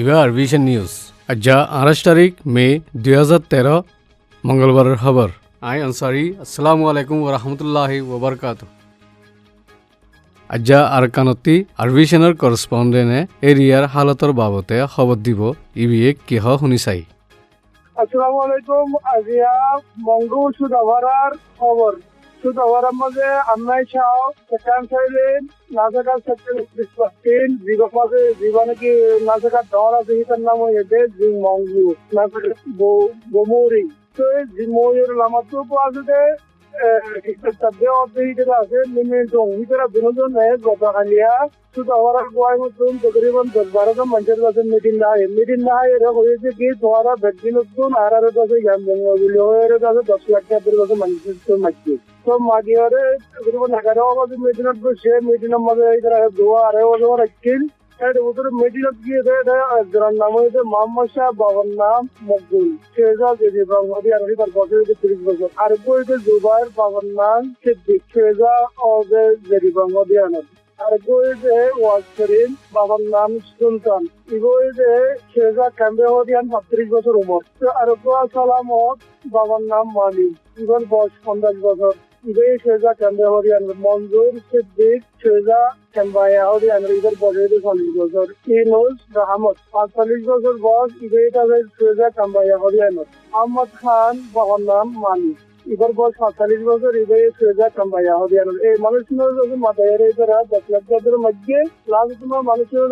এবার vision news আজ 28 তারিখ মে 2013 মঙ্গলবারের খবর আই আনসারি আসসালামু আলাইকুম ওয়া রাহমাতুল্লাহি ওয়া বারাকাতুহু আজ আরকানতি আরভিশনের করসপন্ডেন্টে এরিয়ার হালতর বাবতে খবর দিব ইবিএ কিহ শুনি চাই আসসালামু আলাইকুম আজিয়া মঙ্গল সুদাভারার খবর সুদাভারার মাঝে আমরা চাও সেখান থেকে নাজাকার সেক্টর জীবনে কি নাজাকার দর আছে এটার নাম হয়েছে জিং মঙ্গু নাজাকার বোমুরি তো এই জিমোয়ের লামাতো আছে তাদের অর্ধেক আছে নিমেন্টং ভিতরে বিনোদন গতকালিয়া সুদাভারার গোয়ায় মতন তকরিবান 10-12 জন মানুষের কাছে মিটিং না হয় এরা হয়েছে কি তোমারা ব্যক্তিগত আর কাছে জ্ঞান বঙ্গগুলোর কাছে 10 লাখ টাকার কাছে মানুষের মাঝে তো মাগিয়ারে তকরিবান 11 বাজে মিটিংত বসে মিটিংের মধ্যে এরা দোয়া আর ওজন রাখছেন এর উত্তর মিটিংত গিয়ে যার নাম হয়েছে মোহাম্মদ শাহ বাবার নাম মকবুল সেজা যদি বাংলাদেশ আর তার বছর 30 বছর আর বইতে জুবাইর বাবার নাম সিদ্দিক সেজা ওদের যদি বাংলাদেশ আর বইতে ওয়াজকরিম বাবার নাম সুলতান বইতে সেজা ক্যাম্বেওয়াদিয়ান 35 বছর উমর আর সালামত বাবার নাম মালিক ইভন বয়স 50 বছর ইবে সেজা ক্যাম্বেওয়াদিয়ান মঞ্জুর সিদ্দিক সেজা ক্যাম্বেওয়াদিয়ান ইদের বয়স 40 বছর ইনুস রহমত 45 বছর বয়স ইবে সেজা ক্যাম্বেওয়াদিয়ান আহমদ খান বাবার নাম মালিক ইবার বয়স 47 বছর ইবে সেজা ক্যাম্বেওয়াদিয়ান এই মানুষগুলো যখন মাথায় এরা 10 লাখ টাকার মধ্যে লাস্ট তোমার মানুষের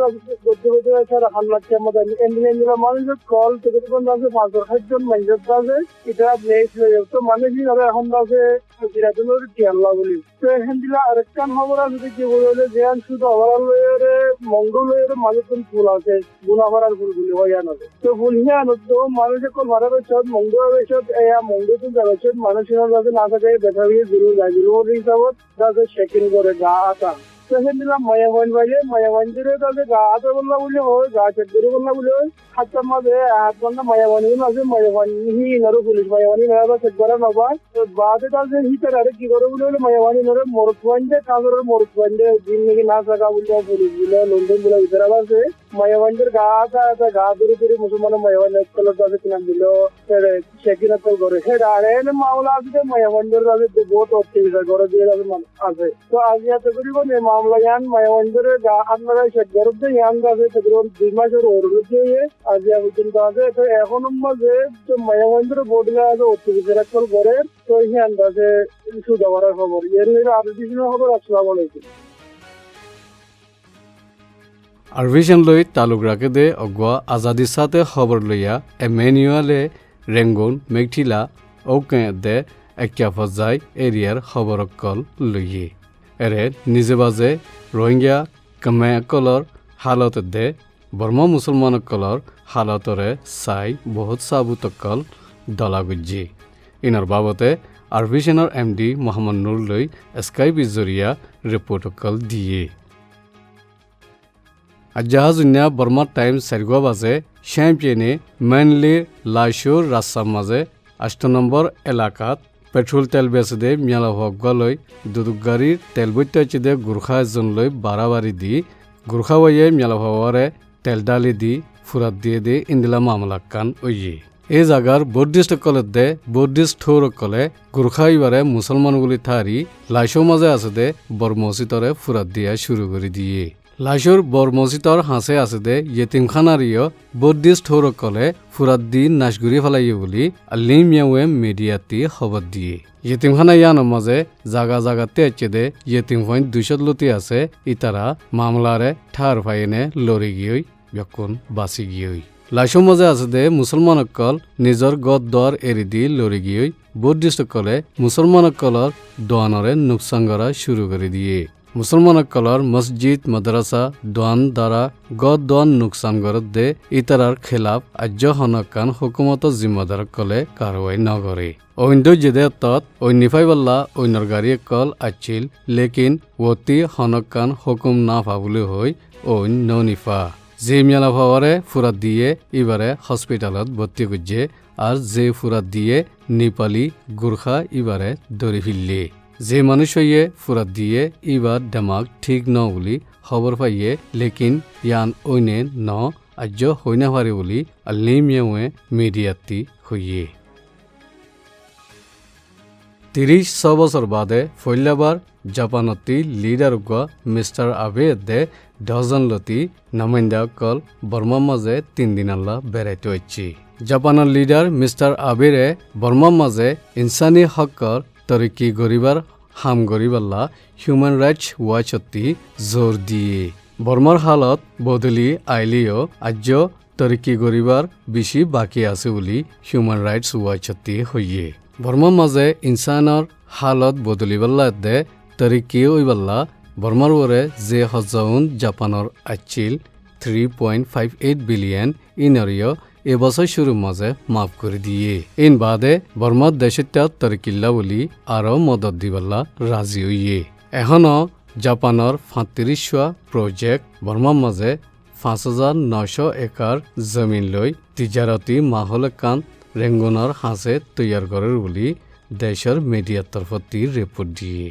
গদ্য আছে 1 লাখ টাকার মধ্যে এন্ডিলা মানুষের কল থেকে কোন আছে 5 জন মানুষের আছে এটা নেক্সট হয়ে তো মানুষই আর এখন আছে বিরাজনের কেয়াল্লা বলি তো হেন্দিলা আরেকটা খবর আছে কি বলে যে শুধু আবার মঙ্গলের মাঝে কোন ফুল আছে গুণাভারার ফুলগুলি হয় না তো ফুল হিয়া তো মানুষের কোন মারা বেশ মঙ্গল বেশ মঙ্গল তো যাচ্ছে মানুষের কাছে না থাকে দেখা গিয়ে জিরো যায় জিরো হিসাবত তাদের সেকেন্ড করে গা আটা তো হেন্দিলা মায়াবান বাইলে মায়াবানদের তাদের গা আটা বললা বলে হয় গা চেক করে বললা বলে হয় হাতটার মাঝে হাত বান্ধা মায়াবানি আছে মায়াবানি নরে পুলিশ মায়াবানি নরা চেক করা নবা তো বাদে তাদের হিটার আরে কি করে বলে মায়াবানি নরে মরুতবান্ডে কাজরের মরুতবান্ডে দিন নাকি না থাকা বলে পুলিশ বলে লন্ডন বলে ভিতরে আছে মায়াবানদের গা আটা গা ধরে ধরে মুসলমান মায়াবান কলর আছে কিনা দিল সেকিনাত করে সেটা আর এনে মামলা আছে মায়াবানদের কাছে বহুত অত্যাচার করে দিয়ে আছে তো আজ এত করিব মামলা ইয়ান মায়াবানদের গা আপনারা সেগরব দিয়ে ইয়ান আছে তকরিবান 2 মাসের ওর দিয়ে আজ পর্যন্ত আছে তো এখন মাঝে তো মায়াবানদের বোর্ডে আছে অত্যাচার করে তো ইয়ান আছে সুদাভারার খবর এর নিয়ে আর বিভিন্ন খবর আসসালামু আলাইকুম আরভিশন লই তালুক রাখে দে অগুয়া আজাদির সাথে খবর লইয়া এমেনুয়ালে রেঙ্গুন মেঘটিলা ওকে দে একিয়া ফজাই এরিয়ার খবর কল লইয়ে এরে নিজে বাজে রোহিঙ্গা কমে কলর হালত দে বর্মা মুসলমান কলর হালতরে চাই বহুত সাবুত কল দলা গুজি ইনার বাবতে আরভিশনের এমডি মোহাম্মদ নুর লই স্কাইপি জরিয়া রিপোর্ট কল দিয়ে আজাহাজুন্যা বর্মা টাইম সারগুয়া বাজে শ্যাম্পিয়নে মেনলি লাইশোর রাস্তার মাঝে 8 নম্বর এলাকাত পেট্রোল তেল বেচে দে মিয়ালা হকগালই দুদুক গাড়ির তেল বইতে দে গুর্খা এজন লই বাড়াবাড়ি দি গুর্খা ওয়ে মিয়ালা হওয়ারে তেল ডালি দি ফুরাত দিয়ে দে ইন্দিলা মামলা কান ওইয়ে এই জাগার বৌদ্ধিষ্ট কলে দে বৌদ্ধিষ্ট ঠৌর কলে গুর্খা ইবারে মুসলমানগুলি থারি লাইশো মাঝে আছে দে বর মসজিদরে ফুরাত দিয়া শুরু করে দিয়ে লাইশোর বর মসজিদর হাসে আছে দে ইয়েতিমখানারিও বৌদ্ধিষ্ট ঠৌর কলে ফুরাত দি নাশগুড়ি ফেলাইয়ে বলি আল্লিম ইয়াওয়ে মিডিয়াতি খবর দিয়ে ইয়েতিমখানা ইয়ানোর মাঝে জাগা জাগাতে আছে দে ইয়েতিম পয়েন্ট 200 লতি আছে ইতারা মামলারে ঠার ফাইনে লড়ি গিয়ে যখন বাঁচি গিয়ে লাইশো মাঝে আছে দে মুসলমানকল নিজর গদ দর এরি দি লড়ি গিয়ে বৌদ্ধিষ্টকলে মুসলমানকলর দোয়ানরে নুকসান করা শুরু করে দিয়ে মুসলমানকলর মসজিদ মাদ্রাসা দোয়ান দ্বারা গদ দোয়ান নুকসান করত দে ইতারার খেলাফ আজ্য হনকান হুকুমত জিম্মাদার কলে কারওয়াই নগরে অইন্দ যেদে তত ঐনিফাইবাল্লা ঐনর গাড়ি কল আছিল লেকিন ওতি হনকান হুকুম না পাবলে হই ঐন ননিফা যে মিয়ালা ভাওয়ারে ফুরাত দিয়ে এবারে হসপিটালত ভর্তি করছে আর যে ফুরাত দিয়ে নেপালি গুর্খা এবারে ধরে ফিরলে যে মানুষ হইয়ে ফুরাত দিয়ে এবার দামাগ ঠিক ন বলি খবর পাইয়ে লেকিন ইয়ান ওইনে ন আজ্য হইনা পারে বলি আল্লিমিয়াওয়ে মিডিয়াতি হইয়ে 36 বছর বাদে ফৈল্যাবার জাপানতি লিডার মিস্টার আবে দে ডজন লতি নামাইন্দা কল বর্মার মাঝে 3 দিন আল্লাহ বেড়াইতে হচ্ছে জাপানের লিডার মিস্টার আবেরে বর্মার মাঝে ইনসানি হকর তরিকি গরিবার হাম গরিবাল্লা হিউম্যান রাইটস ওয়াচতি জোর দিয়ে বর্মার হালত বদলি আইলিও আজ্য তরিকি গরিবার বেশি বাকি আছে বলি হিউম্যান রাইটস ওয়াচতি হইয়ে বর্মার মাঝে ইনসানৰ হালত বদলিবাল্লা দে তরিকি ওইবাল্লা বর্মার ওরে যে হজাউন জাপানৰ আচ্ছিল 3.58 বিলিয়ন ইনরিয় এবছর শুরুর মাঝে মাফ করে দিয়ে ইন বাদে বর্মার দেশটা তরিকিল্লা বলি আরও মদত দিবাল্লা রাজি হইয়ে এখনও জাপানের 35টা প্রজেক্ট বর্মার মাঝে 5,900 একর জমিন লৈ তিজারতি মাহল কান রেঙ্গনের হাঁসে তৈয়ার করার বলি দেশের মিডিয়ার তরফতি রিপোর্ট দিয়ে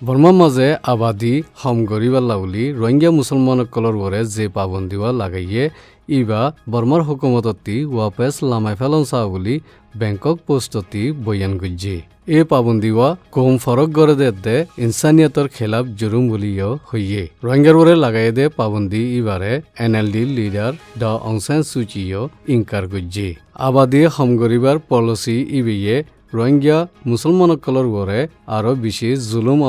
বর্মার মাঝে আবাদি হম গরিবাল্লা বলি রোহিঙ্গা মুসলমানসকলের ওরে যে পাবন্দিওয়া লাগাইয়ে ইবা বর্মার হুকুমততি ওয়াপেস লামাই ফেলন চাও বলি ব্যাংকক পোস্টতি বয়ান গুজে এ পাবন্দিওয়া কম ফরক গড়ে দে ইনসানিয়তর খেলাফ জুরুম বলিও হইয়ে রোহিঙ্গার ওরে লাগাই দে পাবন্দি ইবারে এনএলডি লিডার ড অং সান সুচিও ইনকার গুজে আবাদি হম গরিবার পলিসি ইবিয়ে রোহিঙ্গা মুসলমানসকলের ওরে আরও বেশি জুলুম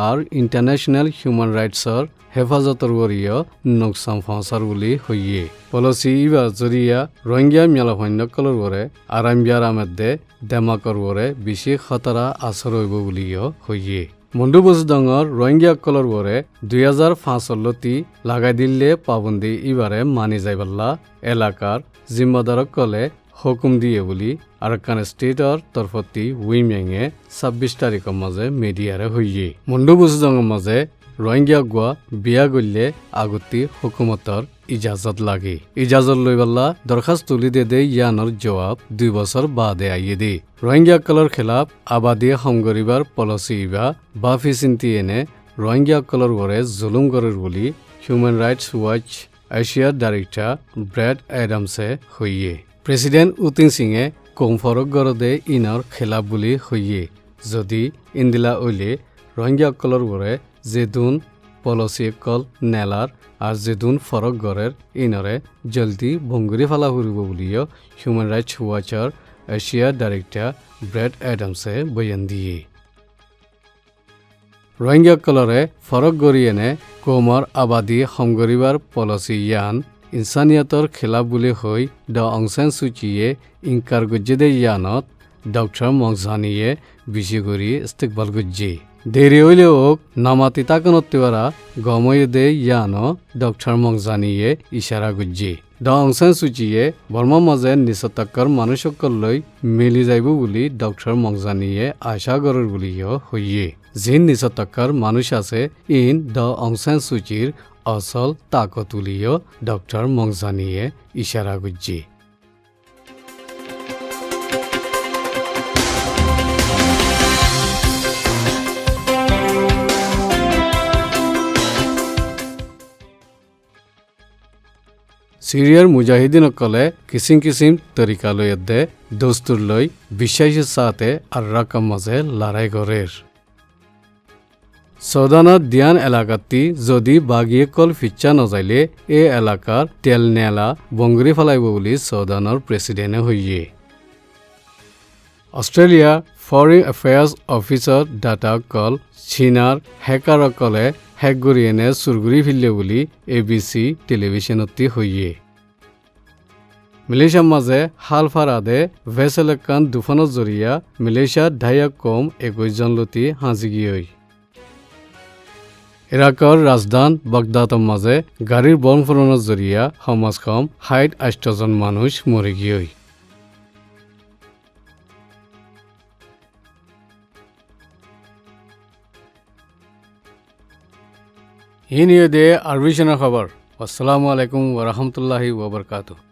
আর ইন্টারন্যাশনাল হিউম্যান রাইটসর হেফাজতর ওরিও নোকসান পৌঁছার বলি হইয়ে পলিসি ইবা জরিয়া রোহিঙ্গা মেলাভন্যসকলের ওরে আরামবিয়ার আমদে দেমাকর ওরে বেশি খতরা আসর হইব বলিও হইয়ে মন্ডু বুজদঙর রোহিঙ্গাসকলের ওরে 2005 লাগাই দিলে পাবন্দি ইবারে মানি যাইবাল্লা এলাকার জিম্মাদারসকলে হুকুম দিয়ে বলি আরাকান স্টেটর তরফতি উইমেঙে 26 তারিখের মাঝে মিডিয়ারে হইয়ে মন্ডু বুজদঙের মাঝে রোহিঙ্গা গুয়া বিয়া গল্লে আগতি হুকুমতর ইজাজত লাগে ইজাজত লইবাল্লা দরখাস্ত তুলি দে ইয়ানোর জবাব 2 বছর বাদে আইয়ে দে রোহিঙ্গাসকলের খেলাফ আবাদি হমগরিবার পলিসি ইবা বাফি চিন্তি এনে রোহিঙ্গাসকলের ওরে জুলুম করার বলি হিউম্যান রাইটস ওয়াচ এশিয়ার ডাইরেক্টর ব্র্যাড অ্যাডামসে হইয়ে প্রেসিডেন্ট উতিন সিংয়ে কম ফরক গড়দে ইনর খেলাফ বুলি হইয়ে যদি ইন্দিলা ওইলে রোহিঙ্গাসকলের ওরে যেদুন পলিসি কল নেলার আর যেদুন ফরক গড়ের ইনরে জলদি ভঙ্গুরি ফালা ফুরিব বুলিও হিউম্যান রাইটস ওয়াচর এশিয়ার ডাইরেক্টর ব্র্যাড অ্যাডামসে বয়ান দিয়ে রোহিঙ্গাসকলরে ফরক গড়ি এনে কমর আবাদি হমগরিবার পলিসি ইয়ান ইনসানিয়তর খেলাফ বুলি হৈ ড অং সান সুচিয়ে ইনকার গুজ্জে ইয়ানত ডক্টর মংজানিয়ে বেশি করি ইস্তেকবাল গুজ্জে দেরি হইলে ওক নামাতি তাকনত্তিওয়ারা গময়ে দে ইয়ানো ডক্টর মংজানিয়ে ইশারা গুজ্জে ড অং সান সুচিয়ে বর্মার মাঝে নিচতাক্কর মানুষসকল লৈ মিলি যাইব বুলি ডক্টর মংজানিয়ে আশা গড়ের বুলিও হইয়ে যিন নিচতাক্কর মানুষ আছে ইন ড অং সান সুচির আসল তাকতুলিও ডক্টর মংজানিয়ে ইশারা গুজ্জে সিরিয়ার মুজাহিদিনসকলে কিসিম কিসিম তরিকা লৈ দে দস্তুর লৈ বিশ্বাসের সাথে আর রাকাম মাঝে লড়াই গড়ের সৌদানত দিয়ান এলাকাতি যদি বাগিয়ে কল ফিচ্ছা নজাইলে এ এলাকার তেল নেলা বঙ্গুরি ফেলাইব বলি সৌদানৰ প্রেসিডেন্টে হইয়ে অস্ট্রেলিয়া ফরেন এফেয়ার্স অফিসর ডাটা কল চীনার হ্যাকারসকলে হেক গড়ি এনে চুরগুড়ি ফিরলে বলি ABC টেলিভিশনতি হইয়ে মালয়েশিয়ার মাঝে হাল ফারাদে ভেসেলেকান দুফানত জরিয়া মালয়েশিয়ার ঢাইয়া কম 21 জন লতি হাজিগি হই ইরাকর রাজধান বাগদাদর মাঝে গাড়ির বমফোড়নের জরিয়া সমাজ কম 68 জন মানুষ মরে গিয়ে এই নিয়ে দে আরবিশনের খবর। আসসালামু আলাইকুম ওয়া রাহমাতুল্লাহি ওয়া বারাকাতুহু।